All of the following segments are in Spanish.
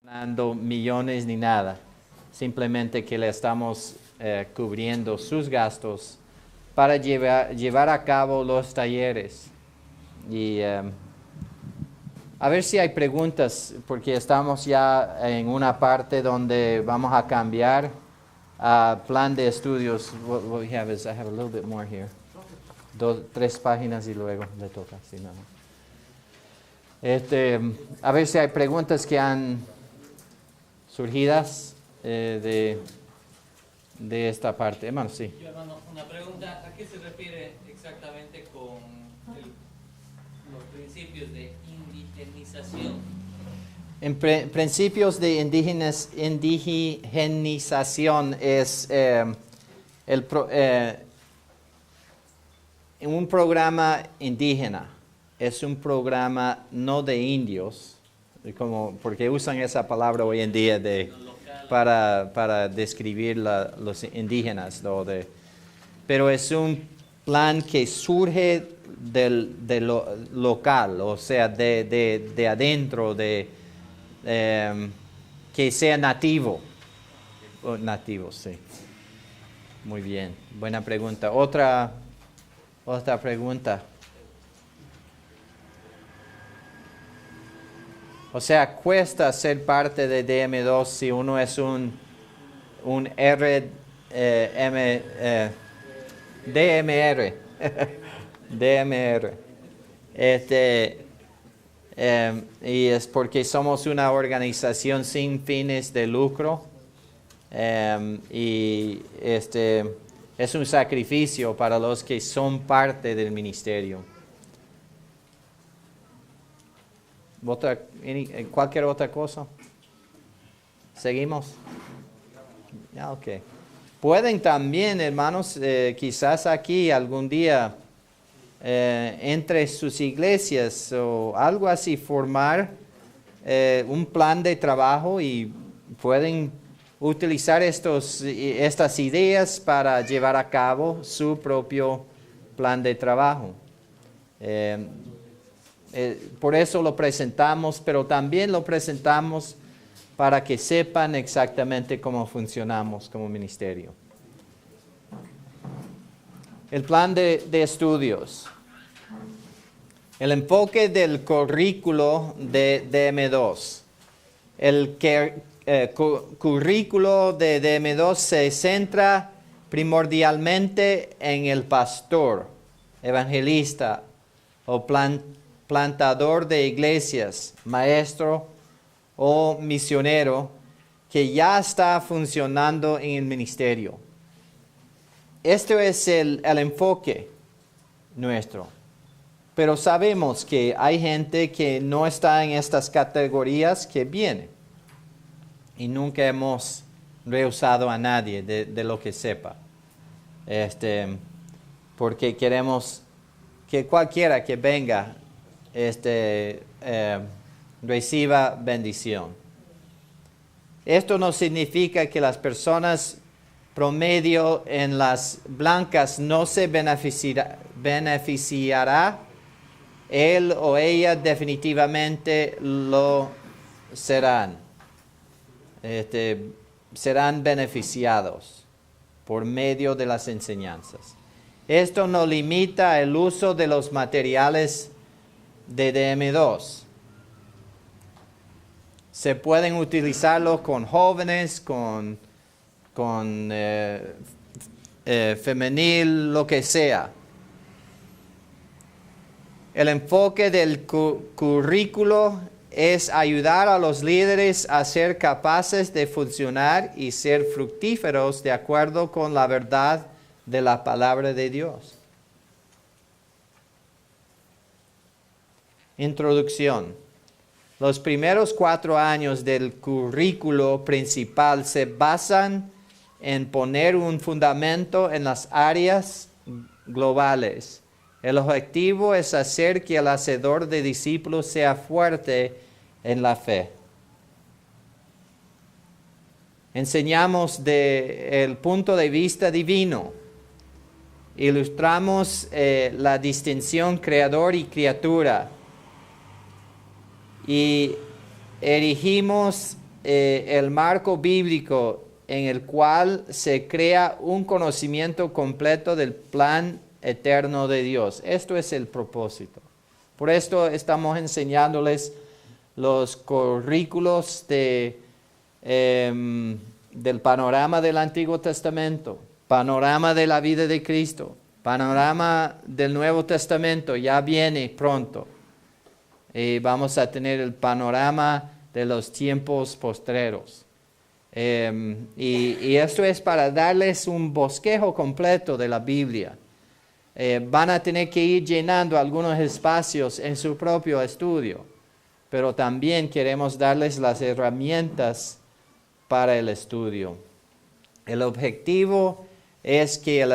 ganando millones ni nada, simplemente que le estamos cubriendo sus gastos para llevar a cabo los talleres. Y a ver si hay preguntas, porque estamos ya en una parte donde vamos a cambiar a plan de estudios. What we have is, I have a little bit more here. 3 páginas y luego le toca. Sí, no. A ver si hay preguntas que han surgidas de esta parte. Hermano, sí. Yo, hermano, una pregunta. ¿A qué se refiere exactamente con los principios de indigenización? En principios de indigenización es un programa indígena. Es un programa no de indios, porque usan esa palabra hoy en día para describir los indígenas. Pero es un plan que surge de lo local, o sea, de adentro, que sea nativo. Nativo, sí. Muy bien, buena pregunta. Otra pregunta. O sea, cuesta ser parte de DM2 si uno es un DMR. DMR. Y es porque somos una organización sin fines de lucro. Y es un sacrificio para los que son parte del ministerio. ¿Cualquier otra cosa? ¿Seguimos? Ok. Pueden también, hermanos, quizás aquí algún día, entre sus iglesias o algo así, formar un plan de trabajo y pueden utilizar estas ideas para llevar a cabo su propio plan de trabajo. Por eso lo presentamos, pero también lo presentamos para que sepan exactamente cómo funcionamos como ministerio. El plan de estudios. El enfoque del currículo de DM2. El currículo de DM2 se centra primordialmente en el pastor, evangelista o plantador de iglesias, maestro o misionero que ya está funcionando en el ministerio. Este es el enfoque nuestro. Pero sabemos que hay gente que no está en estas categorías que viene. Y nunca hemos rehusado a nadie de lo que sepa. Porque queremos que cualquiera que venga reciba bendición. Esto no significa que las personas promedio en las blancas no se beneficiará. Él o ella definitivamente lo serán. Serán beneficiados por medio de las enseñanzas. Esto no limita el uso de los materiales de DM2. Se pueden utilizarlos con jóvenes, con femenil, lo que sea. El enfoque del currículo es ayudar a los líderes a ser capaces de funcionar y ser fructíferos de acuerdo con la verdad de la palabra de Dios. Introducción. Los primeros 4 años del currículo principal se basan en poner un fundamento en las áreas globales. El objetivo es hacer que el hacedor de discípulos sea fuerte en la fe. Enseñamos desde el punto de vista divino. Ilustramos la distinción creador y criatura. Y erigimos el marco bíblico en el cual se crea un conocimiento completo del plan eterno de Dios. Esto es el propósito. Por esto estamos enseñándoles los currículos del panorama del Antiguo Testamento, panorama de la vida de Cristo, panorama del Nuevo Testamento, ya viene pronto. Y vamos a tener el panorama de los tiempos postreros. Y esto es para darles un bosquejo completo de la Biblia. Van a tener que ir llenando algunos espacios en su propio estudio, pero también queremos darles las herramientas para el estudio. El objetivo es que el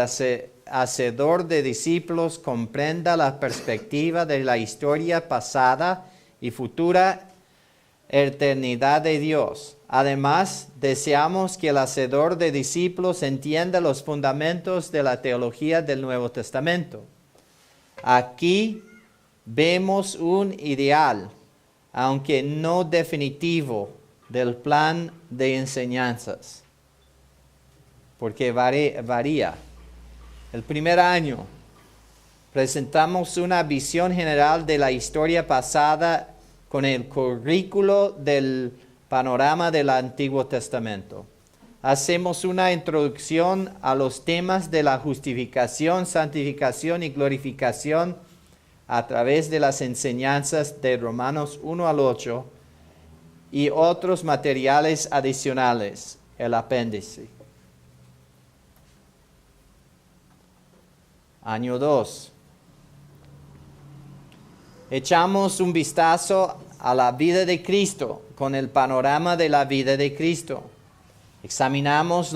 hacedor de discípulos comprenda la perspectiva de la historia pasada y futura eternidad de Dios. Además, deseamos que el hacedor de discípulos entienda los fundamentos de la teología del Nuevo Testamento. Aquí vemos un ideal, aunque no definitivo, del plan de enseñanzas, porque varía. El primer año presentamos una visión general de la historia pasada con el currículo del panorama del Antiguo Testamento. Hacemos una introducción a los temas de la justificación, santificación y glorificación a través de las enseñanzas de Romanos 1 al 8 y otros materiales adicionales, el apéndice. Año 2. Echamos un vistazo a la vida de Cristo con el panorama de la vida de Cristo. Examinamos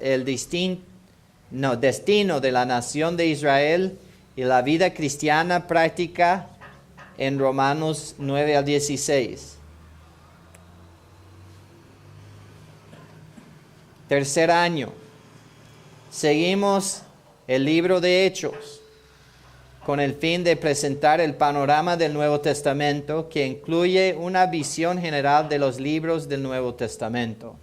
el destino de la nación de Israel y la vida cristiana práctica en Romanos 9 al 16. Tercer año. Seguimos el libro de Hechos con el fin de presentar el panorama del Nuevo Testamento que incluye una visión general de los libros del Nuevo Testamento.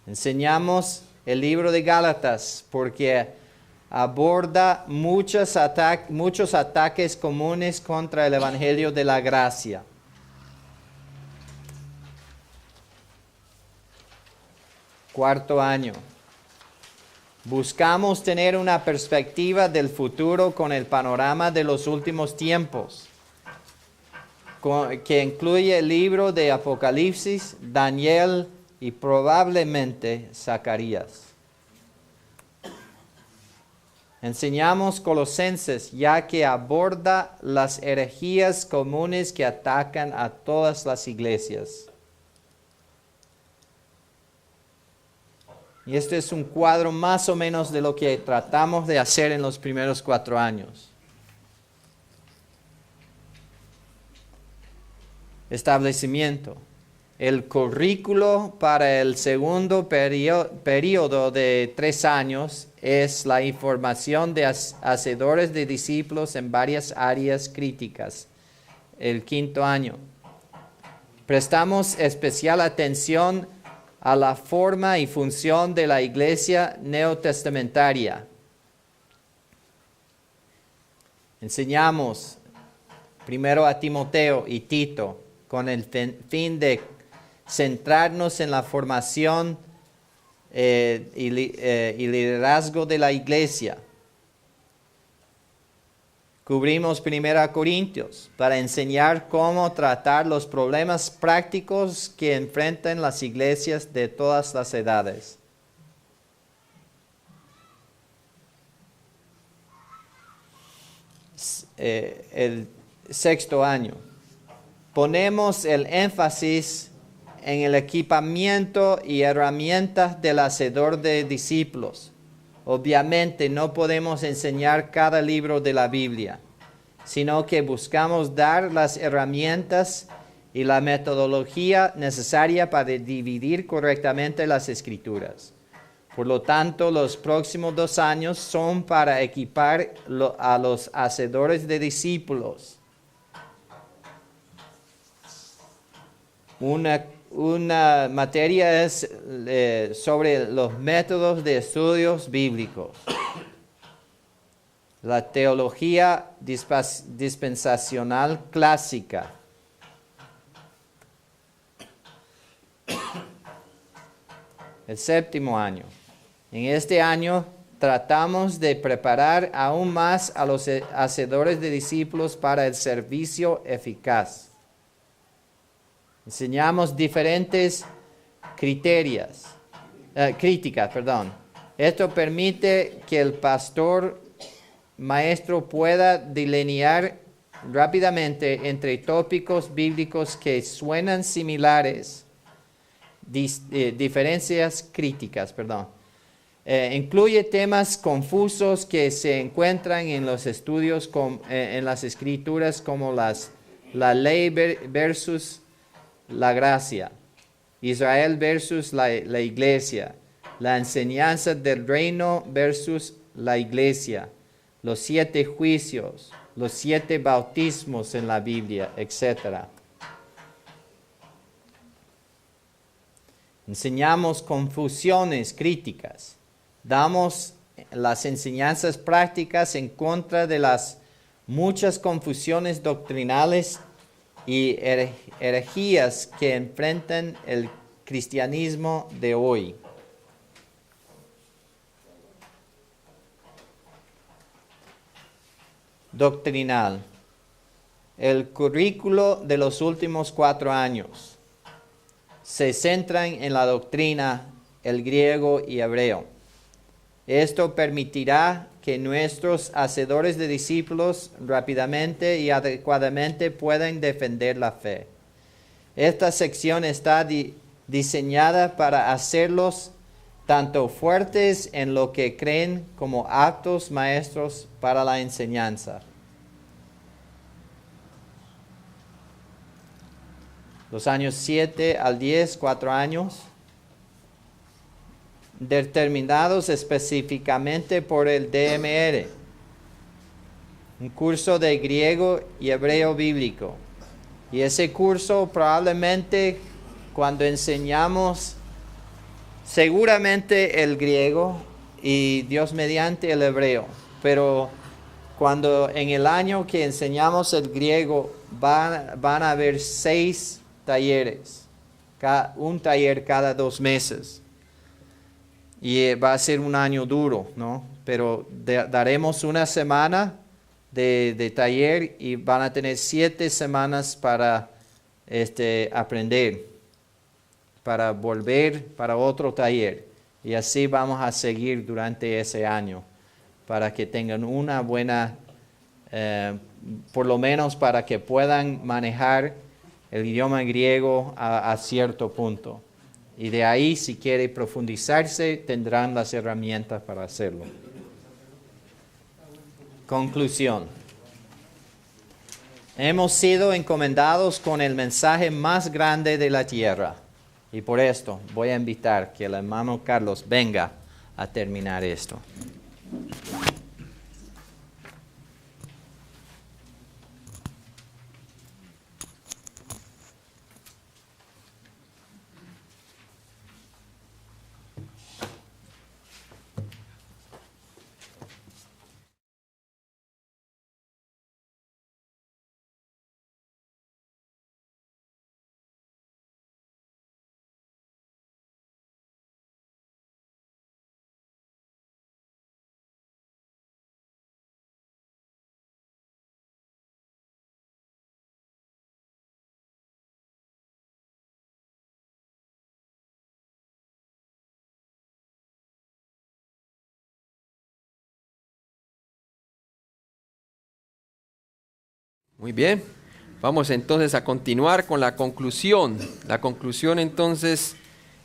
Enseñamos el libro de Gálatas porque aborda muchos ataques comunes contra el Evangelio de la Gracia. Cuarto año. Buscamos tener una perspectiva del futuro con el panorama de los últimos tiempos, que incluye el libro de Apocalipsis, Daniel y probablemente Zacarías. Enseñamos Colosenses, ya que aborda las herejías comunes que atacan a todas las iglesias. Y este es un cuadro más o menos de lo que tratamos de hacer en los primeros 4 años. Establecimiento. El currículo para el segundo periodo de 3 años es la información de hacedores de discípulos en varias áreas críticas. El quinto año. Prestamos especial atención a la forma y función de la iglesia neotestamentaria. Enseñamos primero a Timoteo y Tito con el fin de centrarnos en la formación y liderazgo de la iglesia. Cubrimos 1 Corintios para enseñar cómo tratar los problemas prácticos que enfrentan las iglesias de todas las edades. El sexto año. Ponemos el énfasis en el equipamiento y herramientas del hacedor de discípulos. Obviamente no podemos enseñar cada libro de la Biblia, sino que buscamos dar las herramientas y la metodología necesaria para dividir correctamente las Escrituras. Por lo tanto, los próximos 2 años son para equipar a los hacedores de discípulos. Una materia es sobre los métodos de estudios bíblicos. La teología dispensacional clásica. El 7º año. En este año tratamos de preparar aún más a los hacedores de discípulos para el servicio eficaz. Enseñamos diferentes críticas. Esto permite que el pastor maestro pueda delinear rápidamente entre tópicos bíblicos que suenan similares, diferencias críticas. Incluye temas confusos que se encuentran en los estudios en las escrituras, como la ley versus la gracia, Israel versus la iglesia, la enseñanza del reino versus la iglesia, los 7 juicios, los 7 bautismos en la Biblia, etc. Enseñamos confusiones críticas. Damos las enseñanzas prácticas en contra de las muchas confusiones doctrinales y herejías que enfrentan el cristianismo de hoy. Doctrinal. El currículo de los últimos 4 años se centran en la doctrina, el griego y hebreo. Esto permitirá que nuestros hacedores de discípulos rápidamente y adecuadamente puedan defender la fe. Esta sección está diseñada para hacerlos tanto fuertes en lo que creen como aptos maestros para la enseñanza. Los años 7 al 10, 4 años, determinados específicamente por el DMR, un curso de griego y hebreo bíblico. Y ese curso probablemente cuando enseñamos seguramente el griego y Dios mediante el hebreo, pero cuando en el año que enseñamos el griego van a haber 6 talleres, un taller cada 2 meses. Y va a ser un año duro, ¿no? Pero daremos una semana de taller y van a tener 7 semanas para aprender, para volver para otro taller. Y así vamos a seguir durante ese año, para que tengan una buena, por lo menos para que puedan manejar el idioma griego a cierto punto. Y de ahí, si quiere profundizarse, tendrán las herramientas para hacerlo. Conclusión. Hemos sido encomendados con el mensaje más grande de la tierra. Y por esto voy a invitar que el hermano Carlos venga a terminar esto. Muy bien, vamos entonces a continuar con la conclusión. La conclusión entonces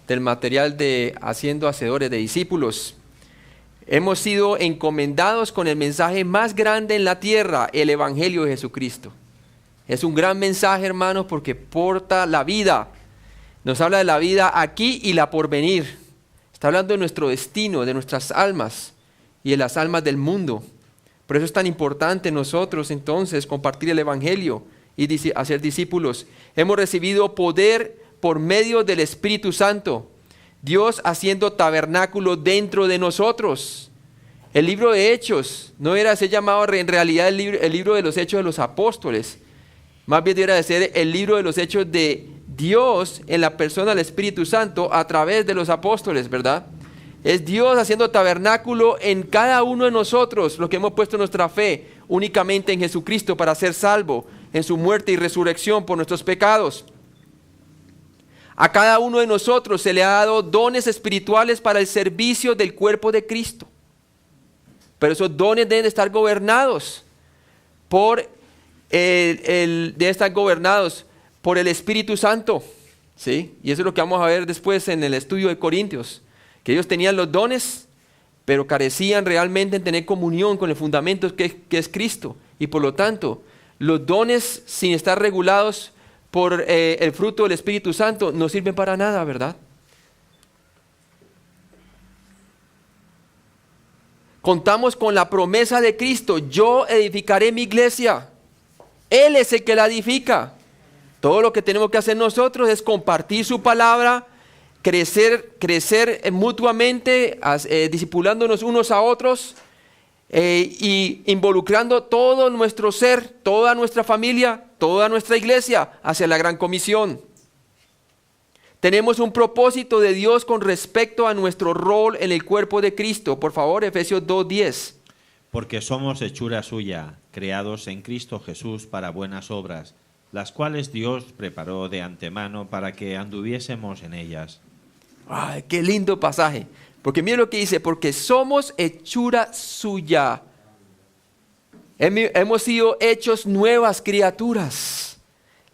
del material de Haciendo Hacedores de Discípulos. Hemos sido encomendados con el mensaje más grande en la tierra, el Evangelio de Jesucristo. Es un gran mensaje, hermanos, porque porta la vida. Nos habla de la vida aquí y la porvenir. Está hablando de nuestro destino, de nuestras almas y de las almas del mundo. Por eso es tan importante nosotros entonces compartir el Evangelio y hacer discípulos. Hemos recibido poder por medio del Espíritu Santo. Dios haciendo tabernáculo dentro de nosotros. El libro de Hechos no era ser llamado en realidad el libro de los Hechos de los Apóstoles. Más bien debería de ser el libro de los Hechos de Dios en la persona del Espíritu Santo a través de los apóstoles, ¿verdad? Es Dios haciendo tabernáculo en cada uno de nosotros, los que hemos puesto nuestra fe únicamente en Jesucristo para ser salvo, en su muerte y resurrección por nuestros pecados. A cada uno de nosotros se le ha dado dones espirituales para el servicio del cuerpo de Cristo. Pero esos dones deben estar gobernados por el Espíritu Santo, ¿sí? Y eso es lo que vamos a ver después en el estudio de Corintios, que ellos tenían los dones, pero carecían realmente en tener comunión con el fundamento que es Cristo. Y por lo tanto, los dones sin estar regulados por el fruto del Espíritu Santo no sirven para nada, ¿verdad? Contamos con la promesa de Cristo: yo edificaré mi iglesia. Él es el que la edifica. Todo lo que tenemos que hacer nosotros es compartir su palabra, crecer mutuamente, discipulándonos unos a otros y involucrando todo nuestro ser, toda nuestra familia, toda nuestra iglesia hacia la gran comisión. Tenemos un propósito de Dios con respecto a nuestro rol en el cuerpo de Cristo. Por favor, Efesios 2:10. Porque somos hechura suya, creados en Cristo Jesús para buenas obras, las cuales Dios preparó de antemano para que anduviésemos en ellas. ¡Ay, qué lindo pasaje! Porque mira lo que dice: porque somos hechura suya. Hemos sido hechos nuevas criaturas.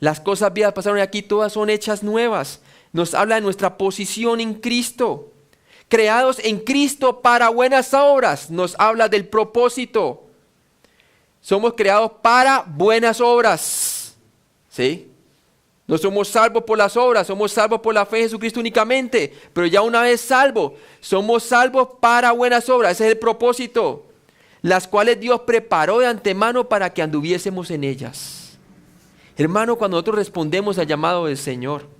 Las cosas viejas pasaron y aquí todas son hechas nuevas. Nos habla de nuestra posición en Cristo. Creados en Cristo para buenas obras. Nos habla del propósito. Somos creados para buenas obras. ¿Sí? No somos salvos por las obras, somos salvos por la fe en Jesucristo únicamente. Pero ya una vez salvos, somos salvos para buenas obras. Ese es el propósito. Las cuales Dios preparó de antemano para que anduviésemos en ellas. Hermano, cuando nosotros respondemos al llamado del Señor,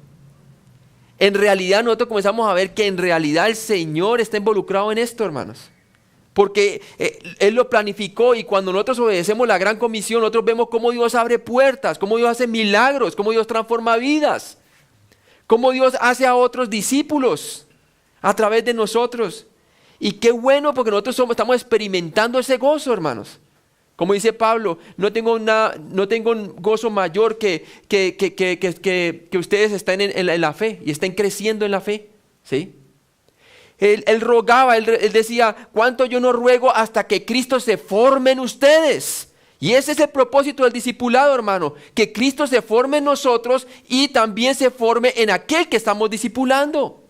en realidad nosotros comenzamos a ver que en realidad el Señor está involucrado en esto, hermanos. Porque Él lo planificó, y cuando nosotros obedecemos la gran comisión, nosotros vemos cómo Dios abre puertas, cómo Dios hace milagros, cómo Dios transforma vidas, cómo Dios hace a otros discípulos a través de nosotros. Y qué bueno, porque nosotros estamos experimentando ese gozo, hermanos. Como dice Pablo, no tengo un gozo mayor que ustedes estén en la fe y estén creciendo en la fe, ¿sí? Él rogaba, él decía: cuánto yo no ruego hasta que Cristo se forme en ustedes. Y ese es el propósito del discipulado, hermano, que Cristo se forme en nosotros y también se forme en aquel que estamos discipulando.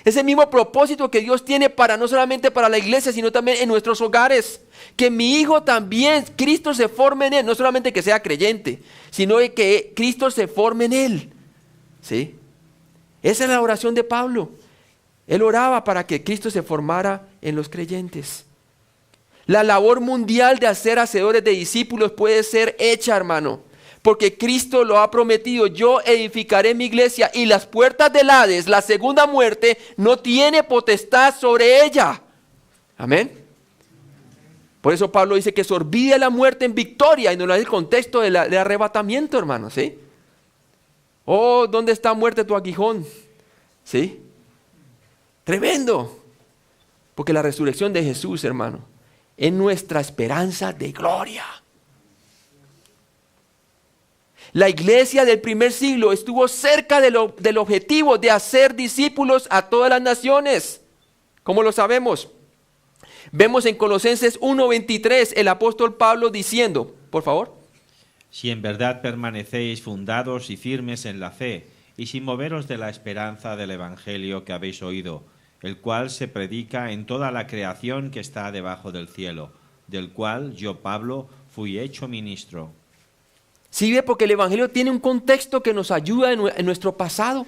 Es el mismo propósito que Dios tiene no solamente para la iglesia, sino también en nuestros hogares. Que mi hijo también, Cristo se forme en él, no solamente que sea creyente, sino que Cristo se forme en él. ¿Sí? Esa es la oración de Pablo. Él oraba para que Cristo se formara en los creyentes. La labor mundial de hacer hacedores de discípulos puede ser hecha, hermano, porque Cristo lo ha prometido: yo edificaré mi iglesia y las puertas del Hades, la segunda muerte, no tiene potestad sobre ella. Amén. Por eso Pablo dice que sorbide la muerte en victoria, y no es el contexto del arrebatamiento, hermano, ¿sí? Oh, ¿dónde está muerte tu aguijón? ¿Sí? Tremendo. Porque la resurrección de Jesús, hermano, es nuestra esperanza de gloria. La iglesia del primer siglo estuvo cerca del objetivo de hacer discípulos a todas las naciones. ¿Cómo lo sabemos? Vemos en Colosenses 1:23 el apóstol Pablo diciendo, por favor: si en verdad permanecéis fundados y firmes en la fe, y sin moveros de la esperanza del evangelio que habéis oído, el cual se predica en toda la creación que está debajo del cielo, del cual yo, Pablo, fui hecho ministro. Sí, ve, porque el evangelio tiene un contexto que nos ayuda en nuestro pasado,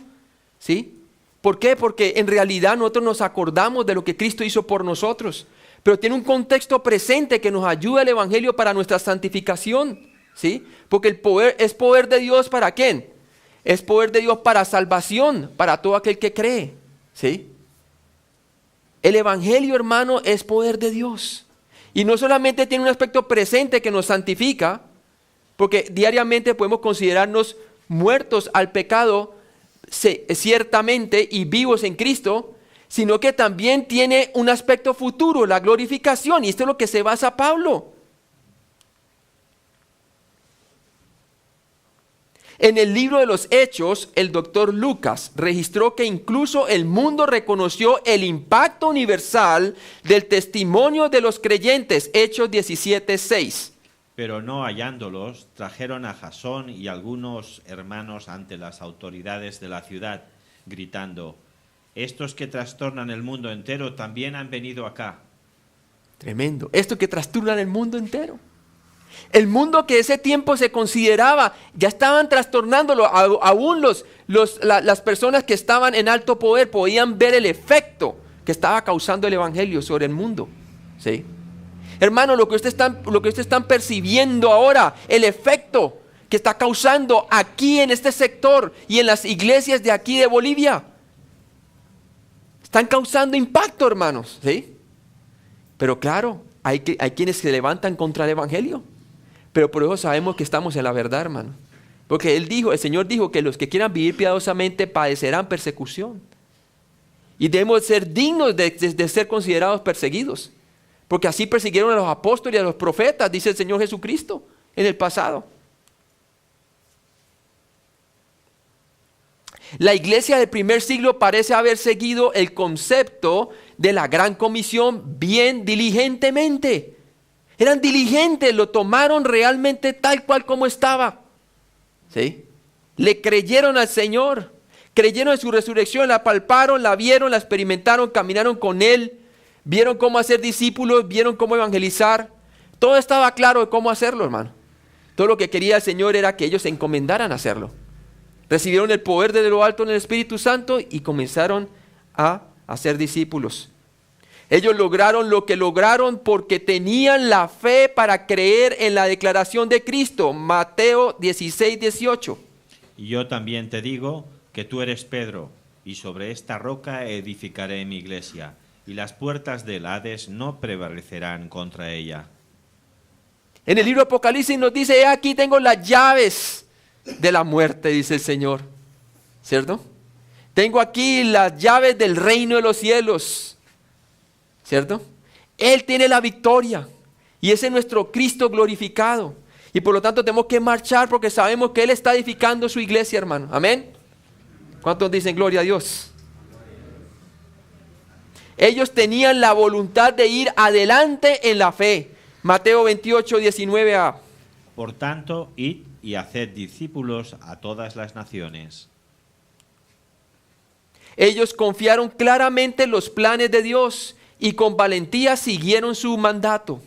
¿sí? ¿Por qué? Porque en realidad nosotros nos acordamos de lo que Cristo hizo por nosotros, pero tiene un contexto presente que nos ayuda el evangelio para nuestra santificación, ¿sí? Porque el poder es poder de Dios, ¿para quién? es poder de Dios para salvación, para todo aquel que cree. ¿Sí? El Evangelio, hermano, es poder de Dios. Y no solamente tiene un aspecto presente que nos santifica, porque diariamente podemos considerarnos muertos al pecado, ciertamente, y vivos en Cristo, sino que también tiene un aspecto futuro, la glorificación, y esto es lo que se basa Pablo. En el libro de los Hechos, el doctor Lucas registró que incluso el mundo reconoció el impacto universal del testimonio de los creyentes, Hechos 17:6. Pero no hallándolos, trajeron a Jasón y algunos hermanos ante las autoridades de la ciudad, gritando: estos que trastornan el mundo entero también han venido acá. Tremendo. Esto que trastornan el mundo entero. El mundo que ese tiempo se consideraba, ya estaban trastornándolo. Aún las personas que estaban en alto poder podían ver el efecto que estaba causando el Evangelio sobre el mundo. ¿Sí? Hermano, lo que ustedes están percibiendo ahora, el efecto que está causando aquí en este sector y en las iglesias de aquí de Bolivia. Están causando impacto, hermanos. ¿Sí? Pero claro, hay quienes se levantan contra el Evangelio. Pero por eso sabemos que estamos en la verdad, hermano. Porque el Señor dijo que los que quieran vivir piadosamente padecerán persecución. Y debemos ser dignos de ser considerados perseguidos. Porque así persiguieron a los apóstoles y a los profetas, dice el Señor Jesucristo, en el pasado. La iglesia del primer siglo parece haber seguido el concepto de la gran comisión bien diligentemente. Eran diligentes, lo tomaron realmente tal cual como estaba. ¿Sí? Le creyeron al Señor, creyeron en su resurrección, la palparon, la vieron, la experimentaron, caminaron con Él, vieron cómo hacer discípulos, vieron cómo evangelizar. Todo estaba claro de cómo hacerlo, hermano. Todo lo que quería el Señor era que ellos se encomendaran a hacerlo. Recibieron el poder de lo alto en el Espíritu Santo y comenzaron a hacer discípulos. Ellos lograron lo que lograron porque tenían la fe para creer en la declaración de Cristo. Mateo 16:18. Y yo también te digo que tú eres Pedro, y sobre esta roca edificaré mi iglesia, y las puertas del Hades no prevalecerán contra ella. En el libro de Apocalipsis nos dice: he aquí tengo las llaves de la muerte, dice el Señor. ¿Cierto? Tengo aquí las llaves del reino de los cielos. ¿Cierto? Él tiene la victoria y ese es nuestro Cristo glorificado. Y por lo tanto tenemos que marchar porque sabemos que Él está edificando su iglesia, hermano. Amén. ¿Cuántos dicen gloria a Dios? Ellos tenían la voluntad de ir adelante en la fe. Mateo 28:19a. Por tanto, id y haced discípulos a todas las naciones. Ellos confiaron claramente en los planes de Dios y con valentía siguieron su mandato.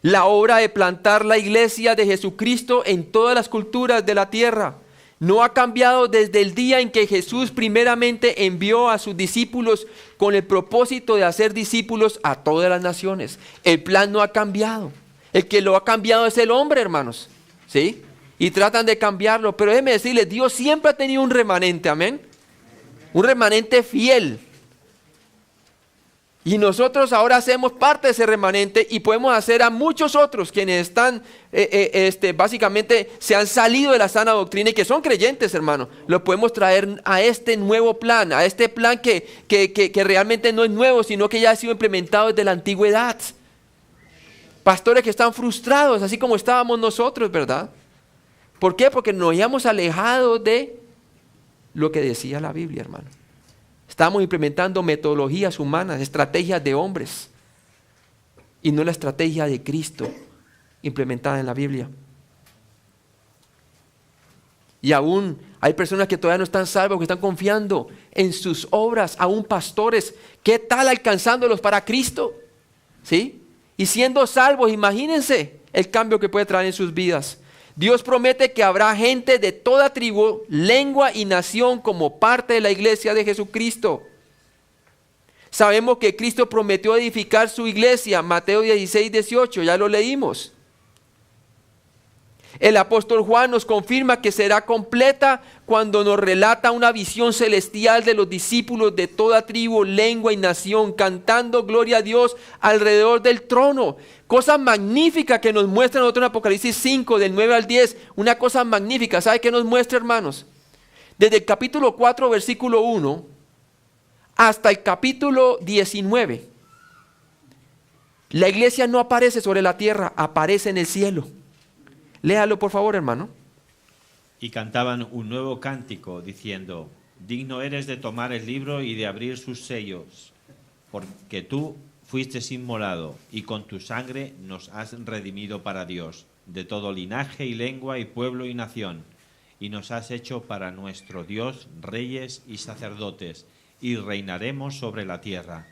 La obra de plantar la iglesia de Jesucristo en todas las culturas de la tierra no ha cambiado desde el día en que Jesús primeramente envió a sus discípulos con el propósito de hacer discípulos a todas las naciones. El plan no ha cambiado. El que lo ha cambiado es el hombre, hermanos. ¿Sí? Y tratan de cambiarlo. Pero déjenme decirles, Dios siempre ha tenido un remanente. Amén. Un remanente fiel. Y nosotros ahora hacemos parte de ese remanente y podemos hacer a muchos otros quienes están, básicamente se han salido de la sana doctrina y que son creyentes, hermano. Los podemos traer a este nuevo plan, a este plan que realmente no es nuevo, sino que ya ha sido implementado desde la antigüedad. Pastores que están frustrados, así como estábamos nosotros, ¿verdad? ¿Por qué? Porque nos habíamos alejado de lo que decía la Biblia, hermano. Estamos implementando metodologías humanas, estrategias de hombres, y no la estrategia de Cristo implementada en la Biblia. Y aún hay personas que todavía no están salvos, que están confiando en sus obras, aún pastores. ¿Qué tal alcanzándolos para Cristo? ¿Sí? Y siendo salvos, imagínense el cambio que puede traer en sus vidas. Dios promete que habrá gente de toda tribu, lengua y nación como parte de la iglesia de Jesucristo. Sabemos que Cristo prometió edificar su iglesia, Mateo 16:18, ya lo leímos. El apóstol Juan nos confirma que será completa cuando nos relata una visión celestial de los discípulos de toda tribu, lengua y nación, cantando gloria a Dios alrededor del trono. Cosa magnífica que nos muestra nosotros en Apocalipsis 5, del 9 al 10. Una cosa magnífica. ¿Sabe qué nos muestra, hermanos? Desde el capítulo 4, versículo 1, hasta el capítulo 19. La iglesia no aparece sobre la tierra, aparece en el cielo. Léalo por favor, hermano. Y cantaban un nuevo cántico, diciendo: digno eres de tomar el libro y de abrir sus sellos, porque tú fuiste inmolado, y con tu sangre nos has redimido para Dios, de todo linaje y lengua y pueblo y nación, y nos has hecho para nuestro Dios reyes y sacerdotes, y reinaremos sobre la tierra.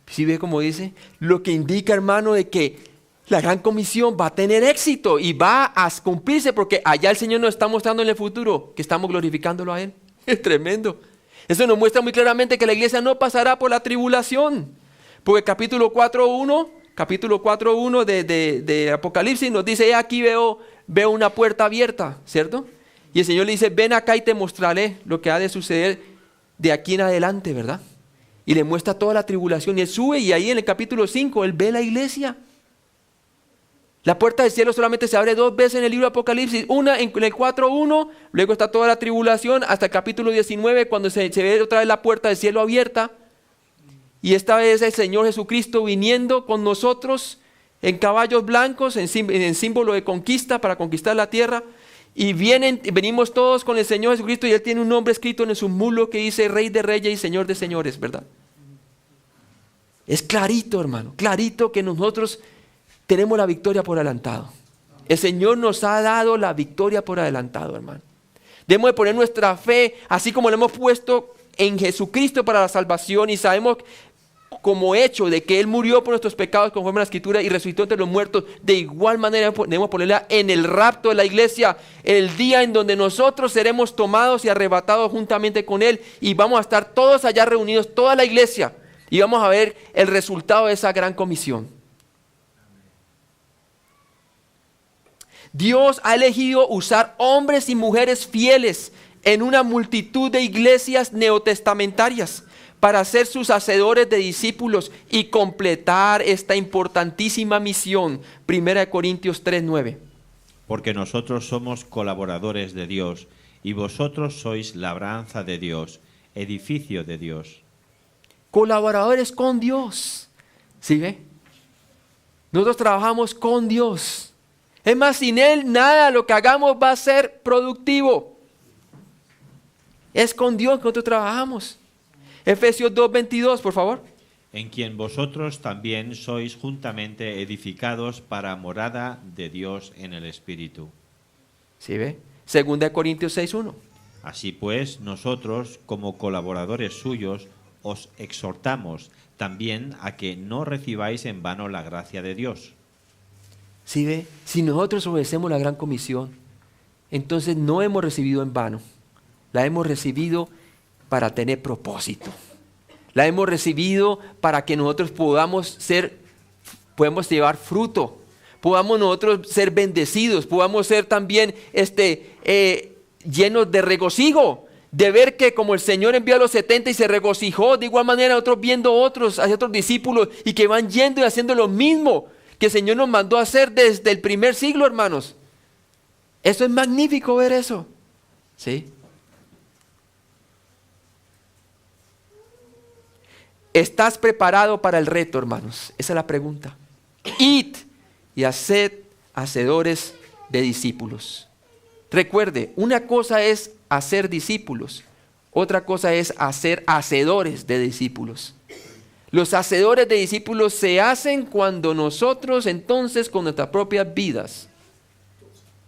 ¿Sí ve cómo dice? Lo que indica, hermano, de que la gran comisión va a tener éxito y va a cumplirse, porque allá el Señor nos está mostrando en el futuro que estamos glorificándolo a Él. Es tremendo. Eso nos muestra muy claramente que la iglesia no pasará por la tribulación. Porque capítulo 4.1 de Apocalipsis nos dice: aquí veo una puerta abierta, ¿cierto? Y el Señor le dice: ven acá y te mostraré lo que ha de suceder de aquí en adelante, ¿verdad? Y le muestra toda la tribulación. Y Él sube, y ahí en el capítulo 5 Él ve la iglesia. La puerta del cielo solamente se abre 2 veces en el libro de Apocalipsis. Una en el 4.1, luego está toda la tribulación, hasta el capítulo 19, cuando se ve otra vez la puerta del cielo abierta. Y esta vez el Señor Jesucristo viniendo con nosotros en caballos blancos, en símbolo de conquista, para conquistar la tierra. Y venimos todos con el Señor Jesucristo, y Él tiene un nombre escrito en su muslo que dice Rey de Reyes y Señor de Señores, ¿verdad? Es clarito, hermano, clarito que nosotros tenemos la victoria por adelantado. El Señor nos ha dado la victoria por adelantado, hermano. Debemos de poner nuestra fe, así como la hemos puesto en Jesucristo para la salvación, y sabemos como hecho de que Él murió por nuestros pecados conforme a la Escritura y resucitó entre los muertos. De igual manera debemos ponerla en el rapto de la iglesia, el día en donde nosotros seremos tomados y arrebatados juntamente con Él, y vamos a estar todos allá reunidos, toda la iglesia, y vamos a ver el resultado de esa gran comisión. Dios ha elegido usar hombres y mujeres fieles en una multitud de iglesias neotestamentarias para ser sus hacedores de discípulos y completar esta importantísima misión. 1 Corintios 3:9. Porque nosotros somos colaboradores de Dios, y vosotros sois labranza de Dios, edificio de Dios. Colaboradores con Dios. ¿Sí ve? Nosotros trabajamos con Dios. Es más, sin Él nada lo que hagamos va a ser productivo. Es con Dios que nosotros trabajamos. Efesios 2:22, por favor. En quien vosotros también sois juntamente edificados para morada de Dios en el Espíritu. ¿Sí ve? 2 Corintios 6:1. Así pues, nosotros, como colaboradores suyos, os exhortamos también a que no recibáis en vano la gracia de Dios. ¿Sí ve? Si nosotros obedecemos la gran comisión, entonces no hemos recibido en vano. La hemos recibido para tener propósito. La hemos recibido para que nosotros podamos llevar fruto. Podamos nosotros ser bendecidos. Podamos ser también llenos de regocijo. De ver que como el Señor envió a los 70 y se regocijó, de igual manera nosotros viendo otros discípulos y que van yendo y haciendo lo mismo que el Señor nos mandó a hacer desde el primer siglo, hermanos. Eso es magnífico ver eso. ¿Sí? ¿Estás preparado para el reto, hermanos? Esa es la pregunta. Id y haced hacedores de discípulos. Recuerde, una cosa es hacer discípulos, otra cosa es hacer hacedores de discípulos. Los hacedores de discípulos se hacen cuando nosotros entonces con nuestras propias vidas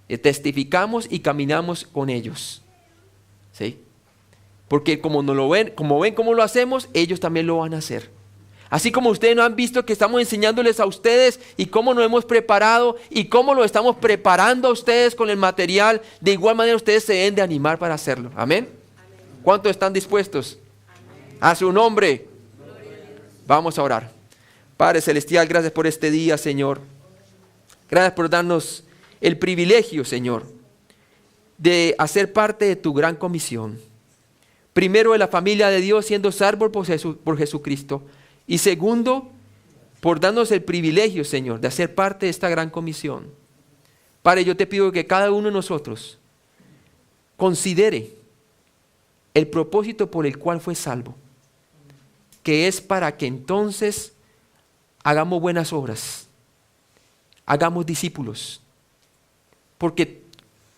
testificamos y caminamos con ellos. ¿Sí? Porque como ven cómo lo hacemos, ellos también lo van a hacer. Así como ustedes no han visto que estamos enseñándoles a ustedes y cómo nos hemos preparado y cómo lo estamos preparando a ustedes con el material, de igual manera ustedes se deben de animar para hacerlo. ¿Amén? ¿Cuántos están dispuestos? A su nombre. Vamos a orar. Padre Celestial, gracias por este día, Señor. Gracias por darnos el privilegio, Señor, de hacer parte de tu gran comisión. Primero, de la familia de Dios, siendo salvos por Jesucristo. Y segundo, por darnos el privilegio, Señor, de hacer parte de esta gran comisión. Padre, yo te pido que cada uno de nosotros considere el propósito por el cual fue salvo, que es para que entonces hagamos buenas obras, hagamos discípulos, porque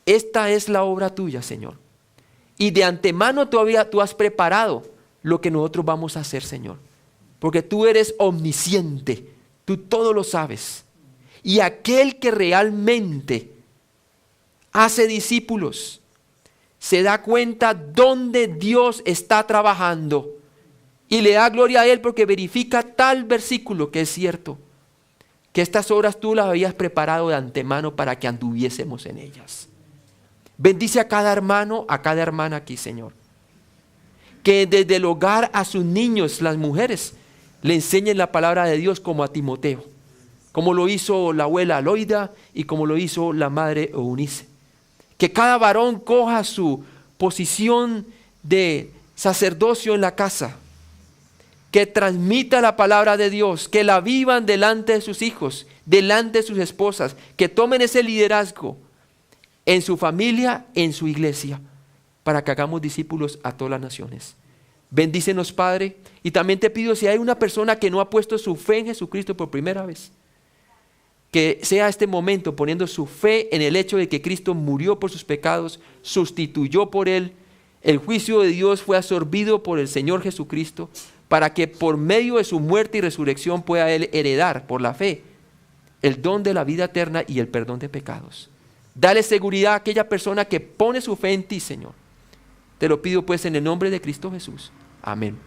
esta es la obra tuya, Señor. Y de antemano todavía tú has preparado lo que nosotros vamos a hacer, Señor. Porque tú eres omnisciente, tú todo lo sabes. Y aquel que realmente hace discípulos se da cuenta dónde Dios está trabajando y le da gloria a Él porque verifica tal versículo que es cierto, que estas obras tú las habías preparado de antemano para que anduviésemos en ellas. Bendice a cada hermano, a cada hermana aquí, Señor. Que desde el hogar a sus niños, las mujeres, le enseñen la palabra de Dios como a Timoteo, como lo hizo la abuela Aloida y como lo hizo la madre Eunice. Que cada varón coja su posición de sacerdocio en la casa, que transmita la palabra de Dios, que la vivan delante de sus hijos, delante de sus esposas, que tomen ese liderazgo en su familia, en su iglesia, para que hagamos discípulos a todas las naciones. Bendícenos, Padre, y también te pido, si hay una persona que no ha puesto su fe en Jesucristo por primera vez, que sea este momento poniendo su fe en el hecho de que Cristo murió por sus pecados, sustituyó por él, el juicio de Dios fue absorbido por el Señor Jesucristo, para que por medio de su muerte y resurrección pueda él heredar por la fe el don de la vida eterna y el perdón de pecados. Dale seguridad a aquella persona que pone su fe en ti, Señor. Te lo pido pues en el nombre de Cristo Jesús. Amén.